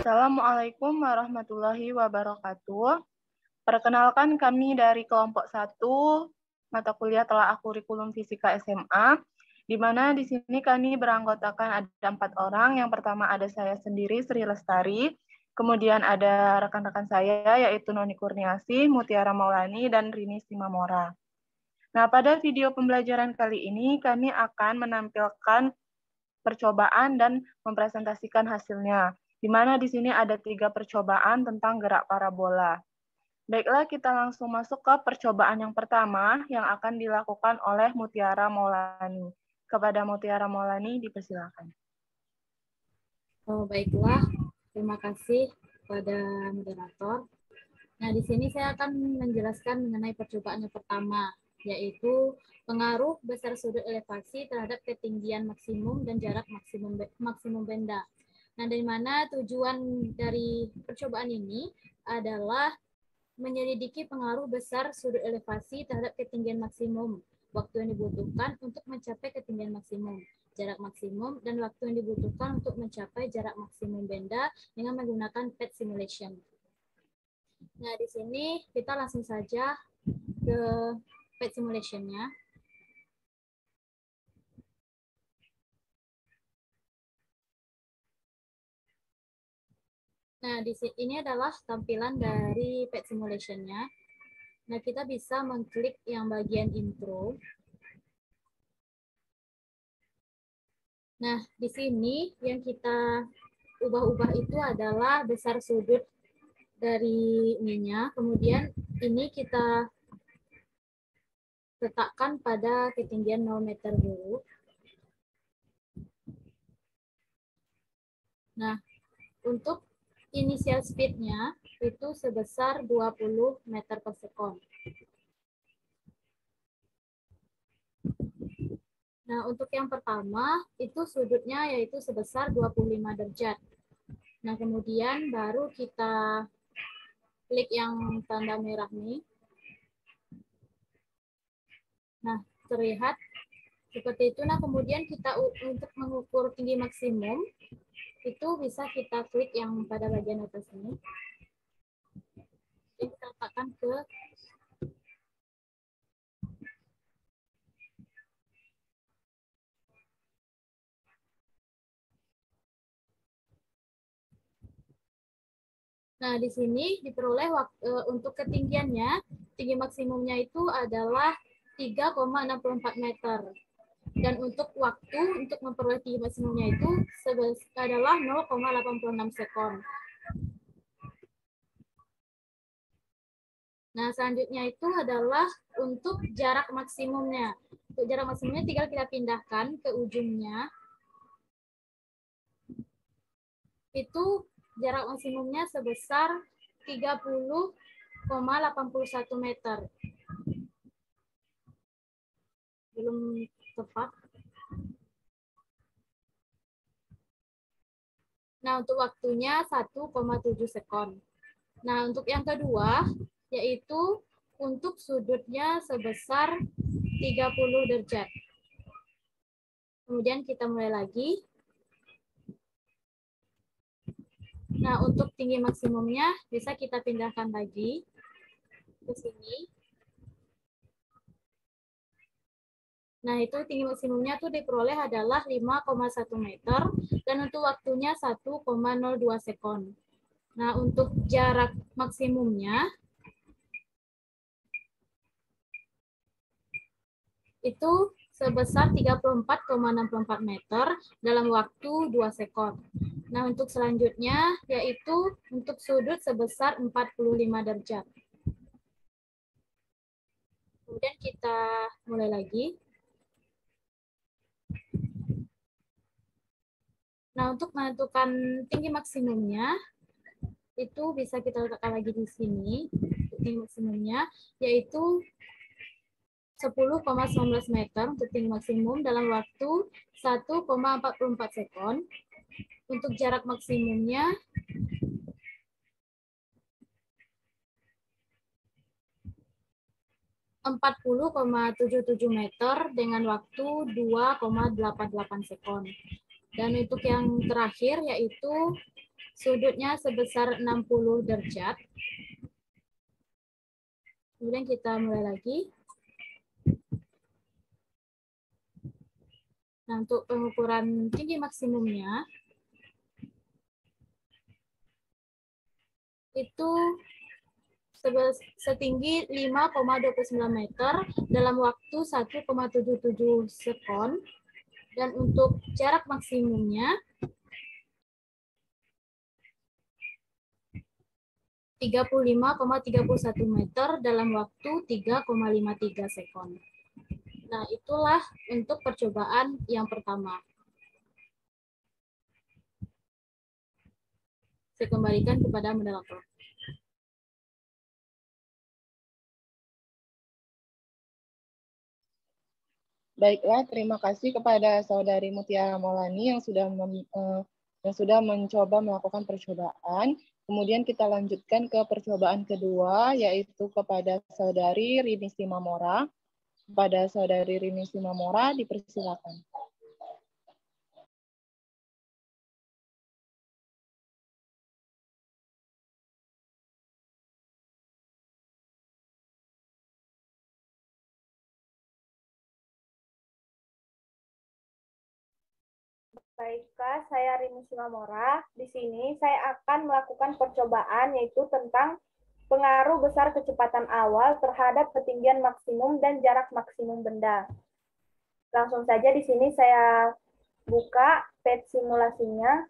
Assalamualaikum warahmatullahi wabarakatuh. Perkenalkan kami dari kelompok 1 mata kuliah Telaah Kurikulum Fisika SMA, di mana di sini kami beranggotakan ada 4 orang. Yang pertama ada saya sendiri, Sri Lestari, kemudian ada rekan-rekan saya yaitu Noni Kurniasi, Mutiara Maulani, dan Rini Simamora. Nah, pada video pembelajaran kali ini kami akan menampilkan percobaan dan mempresentasikan hasilnya, di mana di sini ada 3 percobaan tentang gerak parabola. Baiklah, kita langsung masuk ke percobaan yang pertama yang akan dilakukan oleh Mutiara Maulani. Kepada Mutiara Maulani, dipersilakan. Baiklah, terima kasih kepada moderator. Nah, di sini saya akan menjelaskan mengenai percobaan yang pertama, yaitu pengaruh besar sudut elevasi terhadap ketinggian maksimum dan jarak maksimum benda. Nah, dari mana tujuan dari percobaan ini adalah menyelidiki pengaruh besar sudut elevasi terhadap ketinggian maksimum, waktu yang dibutuhkan untuk mencapai ketinggian maksimum, jarak maksimum, dan waktu yang dibutuhkan untuk mencapai jarak maksimum benda dengan menggunakan PET simulation. Nah, di sini kita langsung saja ke PET simulation-nya. Nah, di sini ini adalah tampilan dari PET simulation-nya. Nah, kita bisa mengklik yang bagian intro. Nah, di sini yang kita ubah-ubah itu adalah besar sudut dari ininya. Kemudian ini kita letakkan pada ketinggian 0 meter dulu. Nah, untuk initial speed-nya itu sebesar 20 meter per sekon. Nah, untuk yang pertama, itu sudutnya yaitu sebesar 25 derajat. Nah, kemudian baru kita klik yang tanda merah nih. Nah, terlihat seperti itu. Nah, kemudian kita untuk mengukur tinggi maksimum, itu bisa kita klik yang pada bagian atas ini. Jadi kita letakkan ke Nah, di sini diperoleh untuk ketinggiannya, tinggi maksimumnya itu adalah 3,64 meter. Dan untuk waktu untuk memperoleh tinggi maksimumnya itu adalah 0,86 sekon. Nah, selanjutnya itu adalah untuk jarak maksimumnya. Untuk jarak maksimumnya tinggal kita pindahkan ke ujungnya. Itu jarak maksimumnya sebesar 30,81 meter. Belum tepat. Nah, untuk waktunya 1,7 sekon. Nah, untuk yang kedua, yaitu untuk sudutnya sebesar 30 derajat. Kemudian kita mulai lagi. Nah, untuk tinggi maksimumnya bisa kita pindahkan lagi ke sini. Nah, itu tinggi maksimumnya tuh diperoleh adalah 5,1 meter dan untuk waktunya 1,02 sekon. Nah, untuk jarak maksimumnya itu sebesar 34,64 meter dalam waktu 2 sekon. Nah, untuk selanjutnya yaitu untuk sudut sebesar 45 derajat. Kemudian kita mulai lagi. Nah, untuk menentukan tinggi maksimumnya, itu bisa kita letakkan lagi di sini, tinggi maksimumnya, yaitu 10,19 meter untuk tinggi maksimum dalam waktu 1,44 sekon. Untuk jarak maksimumnya, (40,77 meter dengan waktu 2,88 sekon. Dan untuk yang terakhir yaitu sudutnya sebesar 60 derajat. Kemudian kita mulai lagi. Nah, untuk pengukuran tinggi maksimumnya, itu setinggi 5,29 meter dalam waktu 1,77 sekon. Dan untuk jarak maksimumnya 35,31 meter dalam waktu 3,53 sekon. Nah, itulah untuk percobaan yang pertama. Saya kembalikan kepada moderator. Baiklah, terima kasih kepada Saudari Mutiara Maulani yang sudah mencoba melakukan percobaan. Kemudian kita lanjutkan ke percobaan kedua, yaitu kepada Saudari Rini Simamora. Kepada Saudari Rini Simamora, dipersilakan. Baiklah, saya Rini Simamora. Di sini saya akan melakukan percobaan yaitu tentang pengaruh besar kecepatan awal terhadap ketinggian maksimum dan jarak maksimum benda. Langsung saja di sini saya buka page simulasinya.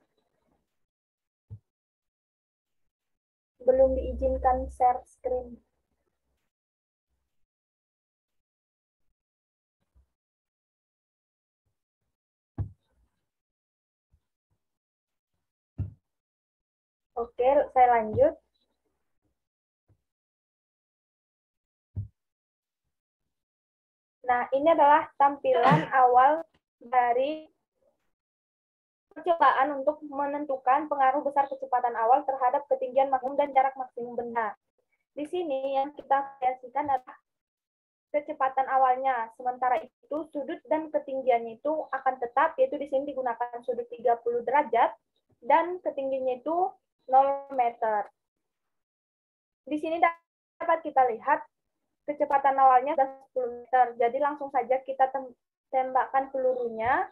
Belum diizinkan share screen. Oke, saya lanjut. Nah, ini adalah tampilan awal dari percobaan untuk menentukan pengaruh besar kecepatan awal terhadap ketinggian maksimum dan jarak maksimum benda. Di sini yang kita kreasikan adalah kecepatan awalnya. Sementara itu, sudut dan ketinggiannya itu akan tetap, yaitu di sini digunakan sudut 30 derajat, dan ketinggiannya itu 0 meter. Di sini dapat kita lihat kecepatan awalnya sudah 10 meter. Jadi langsung saja kita tembakkan pelurunya.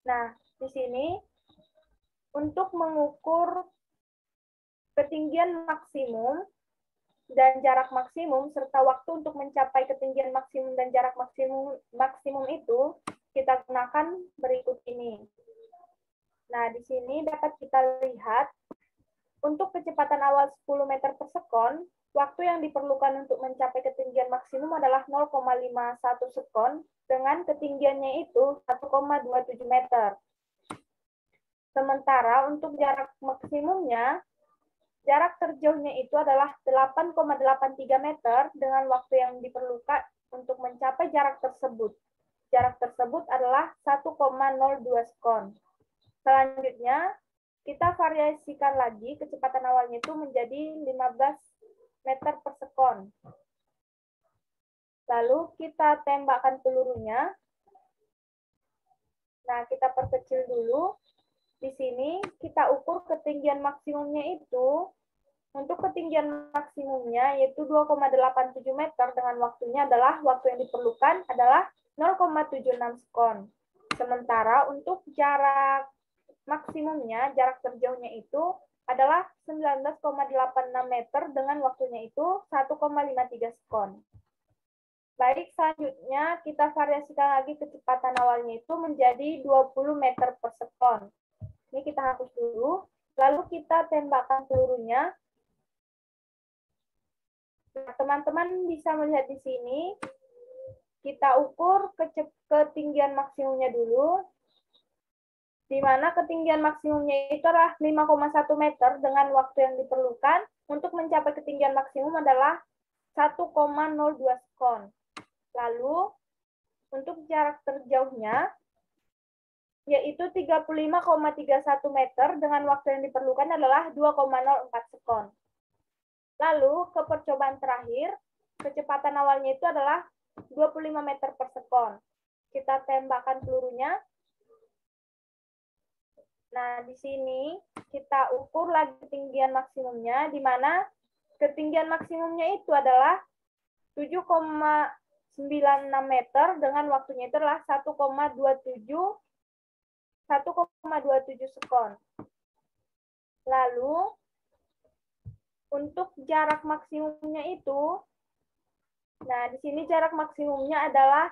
Nah, di sini untuk mengukur ketinggian maksimum dan jarak maksimum serta waktu untuk mencapai ketinggian maksimum dan jarak maksimum itu kita gunakan berikut ini. Nah, di sini dapat kita lihat untuk kecepatan awal 10 meter per sekon, waktu yang diperlukan untuk mencapai ketinggian maksimum adalah 0,51 sekon dengan ketinggiannya itu 1,27 meter. Sementara untuk jarak maksimumnya, jarak terjauhnya itu adalah 8,83 meter dengan waktu yang diperlukan untuk mencapai jarak tersebut. Jarak tersebut adalah 1,02 sekon. Selanjutnya, kita variasikan lagi kecepatan awalnya itu menjadi 15 meter per sekon. Lalu kita tembakkan pelurunya. Nah, kita perkecil dulu. Di sini kita ukur ketinggian maksimumnya itu, untuk ketinggian maksimumnya yaitu 2,87 meter dengan waktunya adalah, waktu yang diperlukan adalah 0,76 sekon. Sementara untuk jarak maksimumnya, jarak terjauhnya itu adalah 19,86 meter dengan waktunya itu 1,53 sekon. Baik, selanjutnya kita variasikan lagi kecepatan awalnya itu menjadi 20 meter per sekon. Ini kita hapus dulu, lalu kita tembakkan pelurunya. Nah, teman-teman bisa melihat di sini, kita ukur ketinggian maksimumnya dulu, di mana ketinggian maksimumnya itu adalah 5,1 meter dengan waktu yang diperlukan untuk mencapai ketinggian maksimum adalah 1,02 sekon. Lalu, untuk jarak terjauhnya, yaitu 35,31 meter dengan waktu yang diperlukan adalah 2,04 sekon. Lalu, ke percobaan terakhir, kecepatan awalnya itu adalah 25 meter per sekon. Kita tembakkan pelurunya. Nah, di sini kita ukur lagi ketinggian maksimumnya, di mana ketinggian maksimumnya itu adalah 7,96 meter dengan waktunya itu adalah 1,27 sekon. Lalu, untuk jarak maksimumnya itu, nah di sini jarak maksimumnya adalah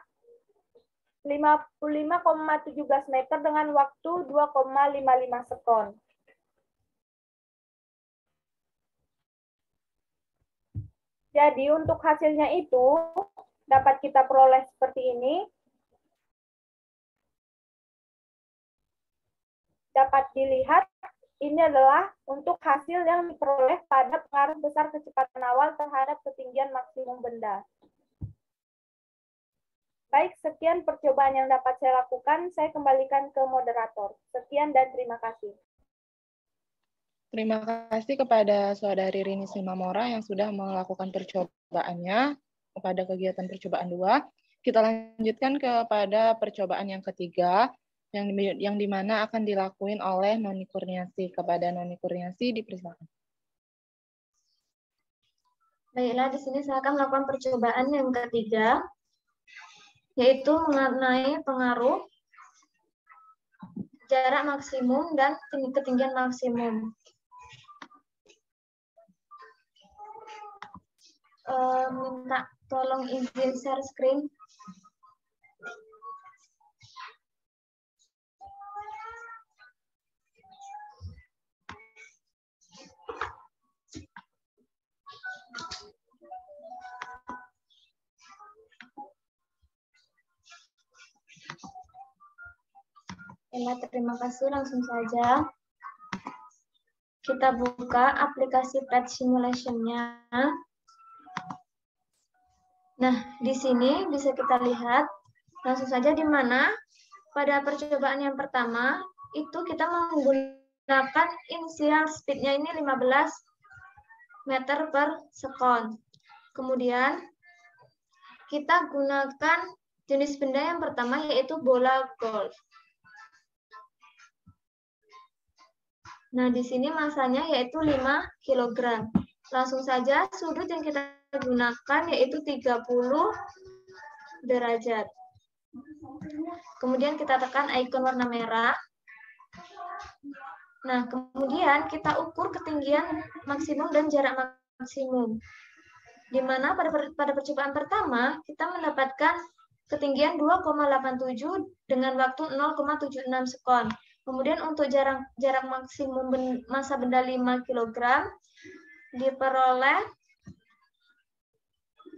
55,17 meter dengan waktu 2,55 sekon. Jadi untuk hasilnya itu dapat kita peroleh seperti ini. Dapat dilihat ini adalah untuk hasil yang diperoleh pada pengaruh besar kecepatan awal terhadap ketinggian maksimum benda. Baik, sekian percobaan yang dapat saya lakukan. Saya kembalikan ke moderator. Sekian dan terima kasih. Terima kasih kepada Saudari Rini Simamora yang sudah melakukan percobaannya kepada kegiatan percobaan 2. Kita lanjutkan kepada percobaan yang ketiga, yang dimana akan dilakuin oleh Noni Kurniasi. Kepada Noni Kurniasi dipersilakan. Baiklah, di sini saya akan melakukan percobaan yang ketiga, yaitu mengenai pengaruh jarak maksimum dan ketinggian maksimum. Minta tolong izin share screen. Terima kasih, langsung saja kita buka aplikasi PLAT simulation-nya. Nah, di sini bisa kita lihat langsung saja di mana pada percobaan yang pertama itu kita menggunakan initial speed-nya ini 15 meter per sekon. Kemudian kita gunakan jenis benda yang pertama yaitu bola golf. Nah, di sini masanya yaitu 5 kg. Langsung saja sudut yang kita gunakan yaitu 30 derajat. Kemudian kita tekan ikon warna merah. Nah, kemudian kita ukur ketinggian maksimum dan jarak maksimum. Di mana pada percobaan pertama kita mendapatkan ketinggian 2,87 dengan waktu 0,76 sekon. Kemudian untuk jarak maksimum massa benda 5 kg diperoleh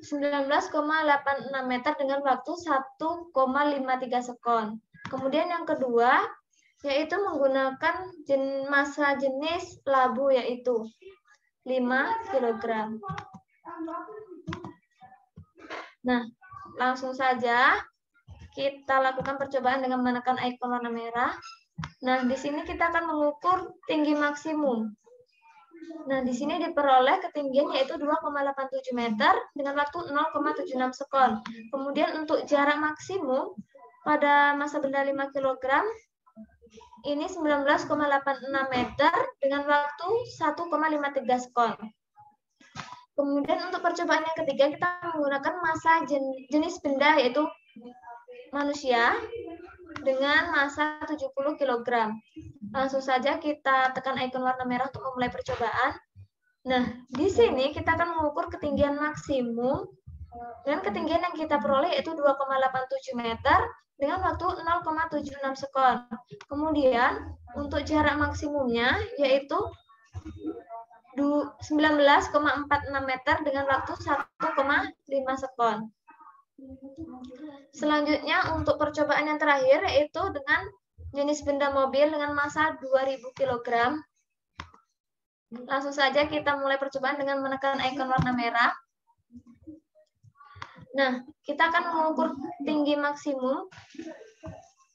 19,86 meter dengan waktu 1,53 sekon. Kemudian yang kedua yaitu menggunakan massa jenis labu yaitu 5 kg. Nah, langsung saja kita lakukan percobaan dengan menekan ikon warna merah. Nah, di sini kita akan mengukur tinggi maksimum. Nah, di sini diperoleh ketinggian yaitu 2,87 meter dengan waktu 0,76 sekon. Kemudian untuk jarak maksimum pada massa benda 5 kg ini 19,86 meter dengan waktu 1,53 sekon. Kemudian untuk percobaan yang ketiga kita menggunakan massa jenis benda yaitu manusia dengan massa 70 kg. Langsung saja kita tekan ikon warna merah untuk memulai percobaan. Nah, di sini kita akan mengukur ketinggian maksimum dengan ketinggian yang kita peroleh yaitu 2,87 meter dengan waktu 0,76 sekon. Kemudian untuk jarak maksimumnya yaitu 19,46 meter dengan waktu 1,5 sekon. Selanjutnya untuk percobaan yang terakhir yaitu dengan jenis benda mobil dengan massa 2000 kg. Langsung saja kita mulai percobaan dengan menekan ikon warna merah. Nah, kita akan mengukur tinggi maksimum.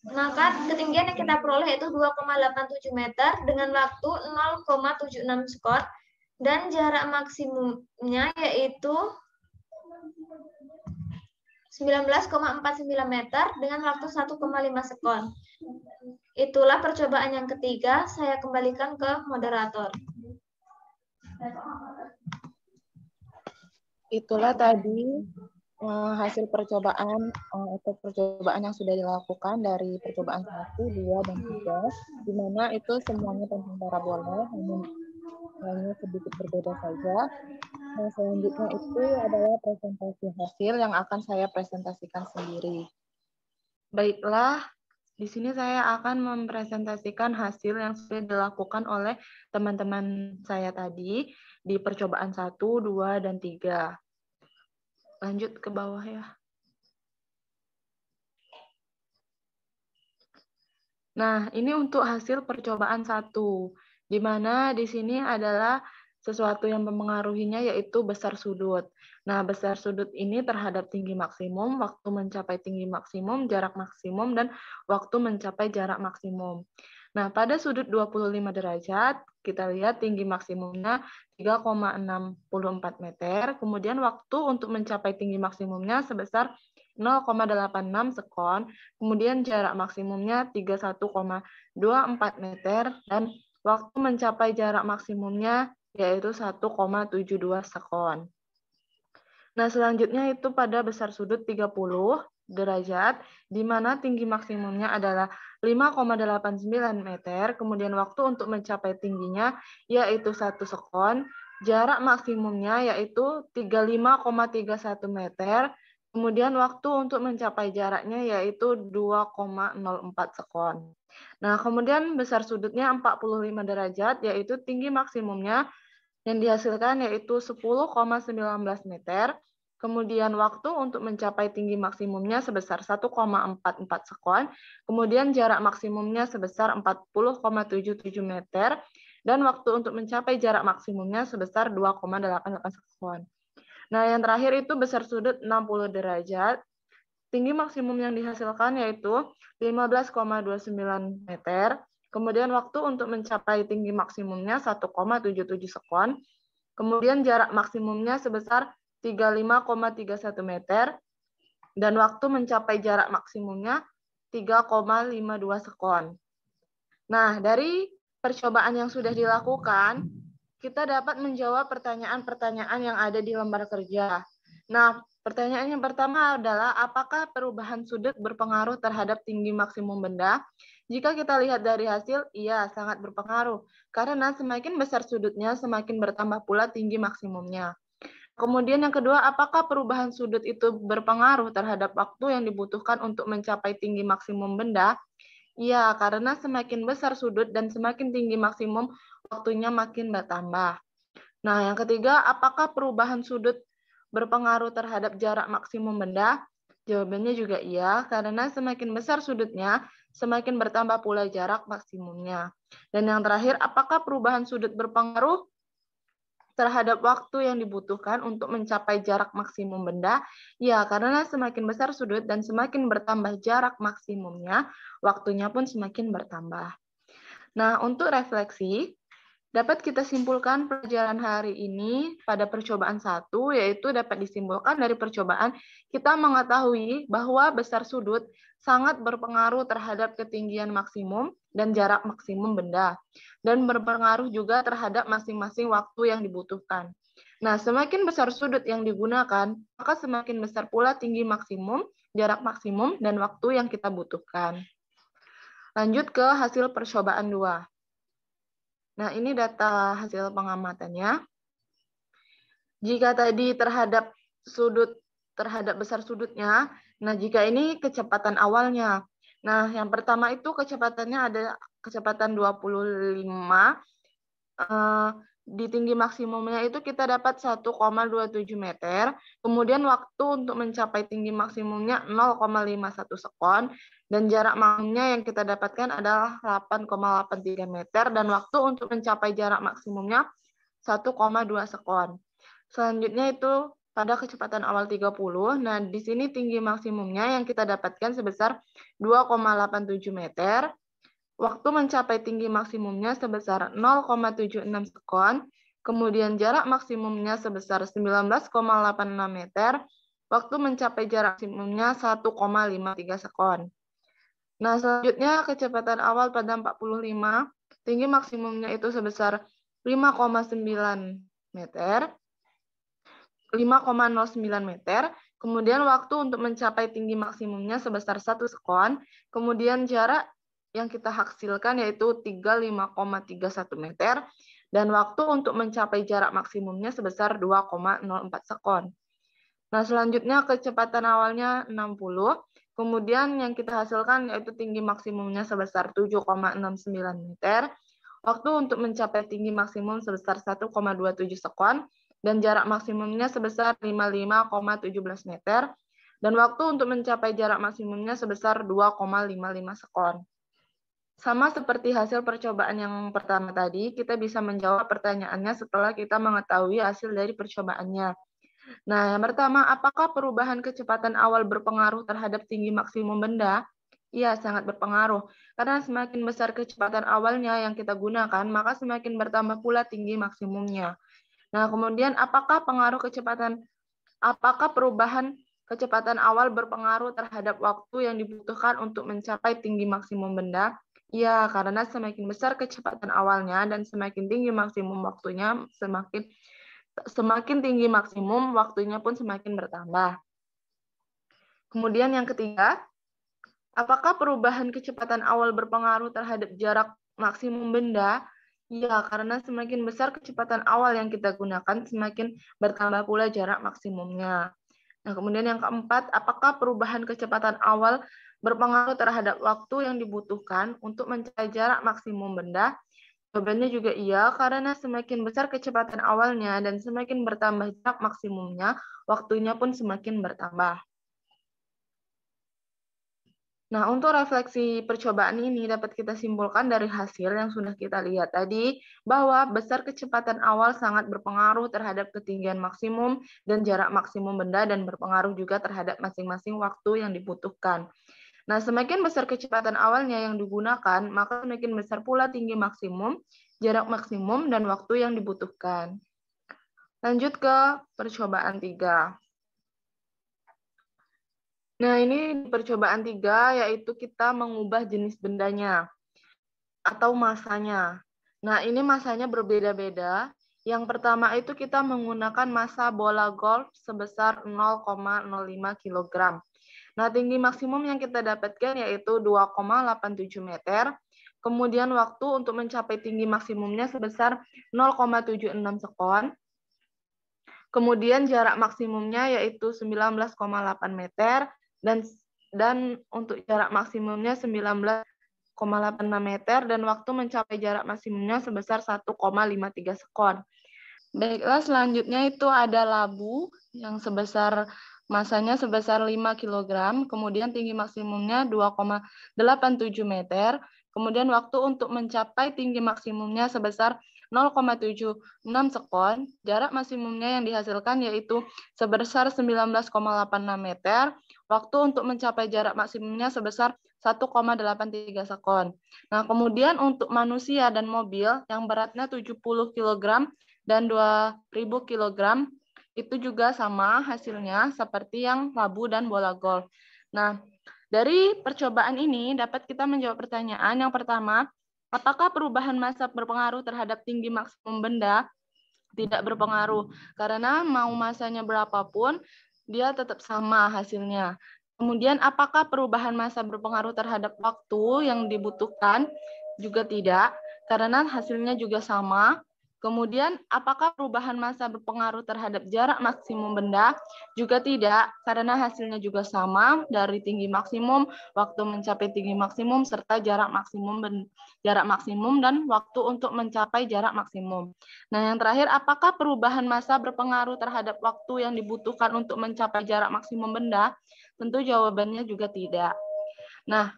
Maka ketinggian yang kita peroleh yaitu 2,87 meter dengan waktu 0,76 sekon dan jarak maksimumnya yaitu 19,49 meter dengan waktu 1,5 sekon. Itulah percobaan yang ketiga, saya kembalikan ke moderator. Itulah tadi hasil percobaan atau percobaan yang sudah dilakukan dari percobaan 1, 2, dan 3, di mana itu semuanya tentang parabola, hanya sedikit berbeda saja. Nah, selanjutnya itu adalah presentasi hasil yang akan saya presentasikan sendiri. Baiklah, di sini saya akan mempresentasikan hasil yang sudah dilakukan oleh teman-teman saya tadi di percobaan 1, 2, dan 3. Lanjut ke bawah ya. Nah, ini untuk hasil percobaan 1, di mana di sini adalah sesuatu yang mempengaruhinya yaitu besar sudut. Nah, besar sudut ini terhadap tinggi maksimum, waktu mencapai tinggi maksimum, jarak maksimum, dan waktu mencapai jarak maksimum. Nah, pada sudut 25 derajat, kita lihat tinggi maksimumnya 3,64 meter, kemudian waktu untuk mencapai tinggi maksimumnya sebesar 0,86 sekon, kemudian jarak maksimumnya 31,24 meter, dan waktu mencapai jarak maksimumnya yaitu 1,72 sekon. Nah, selanjutnya itu pada besar sudut 30 derajat, di mana tinggi maksimumnya adalah 5,89 meter, kemudian waktu untuk mencapai tingginya yaitu 1 sekon, jarak maksimumnya yaitu 35,31 meter, kemudian waktu untuk mencapai jaraknya yaitu 2,04 sekon. Nah, kemudian besar sudutnya 45 derajat, yaitu tinggi maksimumnya yang dihasilkan yaitu 10,19 meter, kemudian waktu untuk mencapai tinggi maksimumnya sebesar 1,44 sekon, kemudian jarak maksimumnya sebesar 40,77 meter, dan waktu untuk mencapai jarak maksimumnya sebesar 2,88 sekon. Nah, yang terakhir itu besar sudut 60 derajat, tinggi maksimum yang dihasilkan yaitu 15,29 meter, kemudian waktu untuk mencapai tinggi maksimumnya 1,77 sekon, kemudian jarak maksimumnya sebesar 35,31 meter, dan waktu mencapai jarak maksimumnya 3,52 sekon. Nah, dari percobaan yang sudah dilakukan, kita dapat menjawab pertanyaan-pertanyaan yang ada di lembar kerja. Nah, pertanyaan yang pertama adalah, apakah perubahan sudut berpengaruh terhadap tinggi maksimum benda? Jika kita lihat dari hasil, iya, sangat berpengaruh. Karena semakin besar sudutnya, semakin bertambah pula tinggi maksimumnya. Kemudian yang kedua, apakah perubahan sudut itu berpengaruh terhadap waktu yang dibutuhkan untuk mencapai tinggi maksimum benda? Iya, karena semakin besar sudut dan semakin tinggi maksimum, waktunya makin bertambah. Nah, yang ketiga, apakah perubahan sudut berpengaruh terhadap jarak maksimum benda? Jawabannya juga iya, karena semakin besar sudutnya, semakin bertambah pula jarak maksimumnya. Dan yang terakhir, apakah perubahan sudut berpengaruh terhadap waktu yang dibutuhkan untuk mencapai jarak maksimum benda? Ya, karena semakin besar sudut dan semakin bertambah jarak maksimumnya, waktunya pun semakin bertambah. Nah, untuk refleksi, dapat kita simpulkan pelajaran hari ini pada percobaan 1, yaitu dapat disimpulkan dari percobaan kita mengetahui bahwa besar sudut sangat berpengaruh terhadap ketinggian maksimum dan jarak maksimum benda, dan berpengaruh juga terhadap masing-masing waktu yang dibutuhkan. Nah, semakin besar sudut yang digunakan, maka semakin besar pula tinggi maksimum, jarak maksimum, dan waktu yang kita butuhkan. Lanjut ke hasil percobaan 2. Nah, ini data hasil pengamatannya. Jika tadi terhadap besar sudutnya, nah jika ini kecepatan awalnya. Nah, yang pertama itu kecepatannya ada kecepatan 25, di tinggi maksimumnya itu kita dapat 1,27 meter, kemudian waktu untuk mencapai tinggi maksimumnya 0,51 sekon, dan jarak maksimumnya yang kita dapatkan adalah 8,83 meter, dan waktu untuk mencapai jarak maksimumnya 1,2 sekon. Selanjutnya itu pada kecepatan awal 30, nah di sini tinggi maksimumnya yang kita dapatkan sebesar 2,87 meter, waktu mencapai tinggi maksimumnya sebesar 0,76 sekon, kemudian jarak maksimumnya sebesar 19,86 meter, waktu mencapai jarak maksimumnya 1,53 sekon. Nah, selanjutnya kecepatan awal pada 45, tinggi maksimumnya itu sebesar 5,09 meter, 5,09 meter, kemudian waktu untuk mencapai tinggi maksimumnya sebesar 1 sekon, kemudian jarak yang kita hasilkan yaitu 35,31 meter, dan waktu untuk mencapai jarak maksimumnya sebesar 2,04 sekon. Nah, selanjutnya kecepatan awalnya 60, kemudian yang kita hasilkan yaitu tinggi maksimumnya sebesar 7,69 meter, waktu untuk mencapai tinggi maksimum sebesar 1,27 sekon, dan jarak maksimumnya sebesar 55,17 meter, dan waktu untuk mencapai jarak maksimumnya sebesar 2,55 sekon. Sama seperti hasil percobaan yang pertama tadi, kita bisa menjawab pertanyaannya setelah kita mengetahui hasil dari percobaannya. Nah, yang pertama, apakah perubahan kecepatan awal berpengaruh terhadap tinggi maksimum benda? Iya, sangat berpengaruh. Karena semakin besar kecepatan awalnya yang kita gunakan, maka semakin bertambah pula tinggi maksimumnya. Nah, kemudian apakah perubahan kecepatan awal berpengaruh terhadap waktu yang dibutuhkan untuk mencapai tinggi maksimum benda? Ya, karena semakin besar kecepatan awalnya dan semakin tinggi maksimum waktunya, semakin tinggi maksimum waktunya pun semakin bertambah. Kemudian yang ketiga, apakah perubahan kecepatan awal berpengaruh terhadap jarak maksimum benda? Ya, karena semakin besar kecepatan awal yang kita gunakan, semakin bertambah pula jarak maksimumnya. Nah, kemudian yang keempat, apakah perubahan kecepatan awal berpengaruh terhadap waktu yang dibutuhkan untuk mencapai jarak maksimum benda? Jawabannya juga iya, karena semakin besar kecepatan awalnya dan semakin bertambah jarak maksimumnya, waktunya pun semakin bertambah. Nah, untuk refleksi percobaan ini dapat kita simpulkan dari hasil yang sudah kita lihat tadi, bahwa besar kecepatan awal sangat berpengaruh terhadap ketinggian maksimum dan jarak maksimum benda dan berpengaruh juga terhadap masing-masing waktu yang dibutuhkan. Nah, semakin besar kecepatan awalnya yang digunakan, maka semakin besar pula tinggi maksimum, jarak maksimum, dan waktu yang dibutuhkan. Lanjut ke percobaan 3. Nah, ini percobaan 3, yaitu kita mengubah jenis bendanya atau masanya. Nah, ini masanya berbeda-beda. Yang pertama itu kita menggunakan massa bola golf sebesar 0,05 kg. Nah, tinggi maksimum yang kita dapatkan yaitu 2,87 meter. Kemudian waktu untuk mencapai tinggi maksimumnya sebesar 0,76 sekon. Kemudian jarak maksimumnya yaitu 19,8 meter dan untuk jarak maksimumnya 19,86 meter dan waktu mencapai jarak maksimumnya sebesar 1,53 sekon. Baiklah, selanjutnya itu ada labu yang masanya sebesar 5 kg, kemudian tinggi maksimumnya 2,87 meter, kemudian waktu untuk mencapai tinggi maksimumnya sebesar 0,76 sekon, jarak maksimumnya yang dihasilkan yaitu sebesar 19,86 meter, waktu untuk mencapai jarak maksimumnya sebesar 1,83 sekon. Nah, kemudian untuk manusia dan mobil yang beratnya 70 kg dan 2.000 kg, itu juga sama hasilnya seperti yang labu dan bola golf. Nah, dari percobaan ini dapat kita menjawab pertanyaan yang pertama, apakah perubahan massa berpengaruh terhadap tinggi maksimum benda? Tidak berpengaruh, karena mau massanya berapapun, dia tetap sama hasilnya. Kemudian, apakah perubahan massa berpengaruh terhadap waktu yang dibutuhkan? Juga tidak, karena hasilnya juga sama. Kemudian, apakah perubahan massa berpengaruh terhadap jarak maksimum benda? Juga tidak, karena hasilnya juga sama dari tinggi maksimum, waktu mencapai tinggi maksimum, serta jarak maksimum dan waktu untuk mencapai jarak maksimum. Nah, yang terakhir, apakah perubahan massa berpengaruh terhadap waktu yang dibutuhkan untuk mencapai jarak maksimum benda? Tentu jawabannya juga tidak. Nah,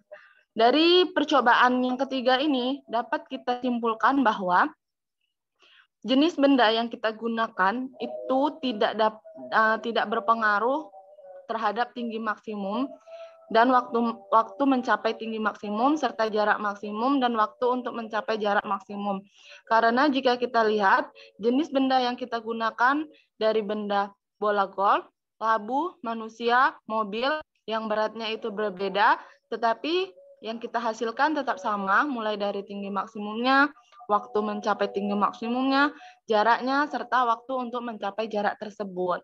dari percobaan yang ketiga ini dapat kita simpulkan bahwa jenis benda yang kita gunakan itu tidak berpengaruh terhadap tinggi maksimum dan waktu mencapai tinggi maksimum serta jarak maksimum dan waktu untuk mencapai jarak maksimum. Karena jika kita lihat jenis benda yang kita gunakan dari benda bola golf, labu, manusia, mobil yang beratnya itu berbeda, tetapi yang kita hasilkan tetap sama, mulai dari tinggi maksimumnya, waktu mencapai tinggi maksimumnya, jaraknya, serta waktu untuk mencapai jarak tersebut.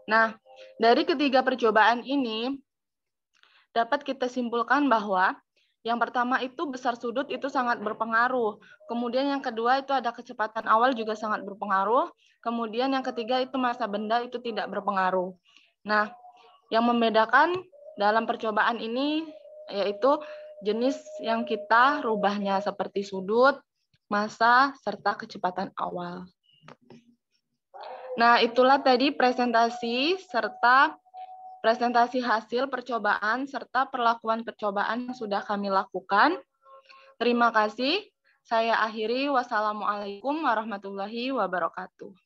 Nah, dari ketiga percobaan ini, dapat kita simpulkan bahwa yang pertama itu besar sudut itu sangat berpengaruh. Kemudian yang kedua itu ada kecepatan awal juga sangat berpengaruh. Kemudian yang ketiga itu massa benda itu tidak berpengaruh. Nah, yang membedakan dalam percobaan ini yaitu jenis yang kita rubahnya seperti sudut, massa, serta kecepatan awal. Nah, itulah tadi presentasi serta presentasi hasil percobaan serta perlakuan percobaan yang sudah kami lakukan. Terima kasih. Saya akhiri. Wassalamualaikum warahmatullahi wabarakatuh.